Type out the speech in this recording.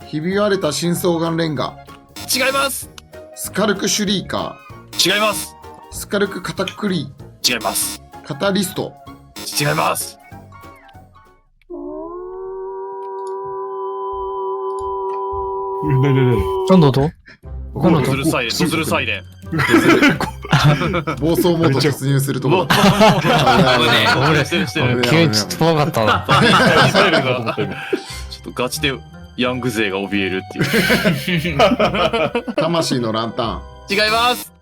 ひび割れた深層岩レンガ。違います。スカルクシュリーカ違います。ー。スカルクカタクリ。違います。カタリスト。違います。何の音？ドズルサイレン、ドズルサイレン。暴走モード突入するところ。危ねえ。俺してるしてる。急にちょっと怖かったな。ミサイルがちょっとガチでヤング勢が怯えるっていう。魂のランタン。違います。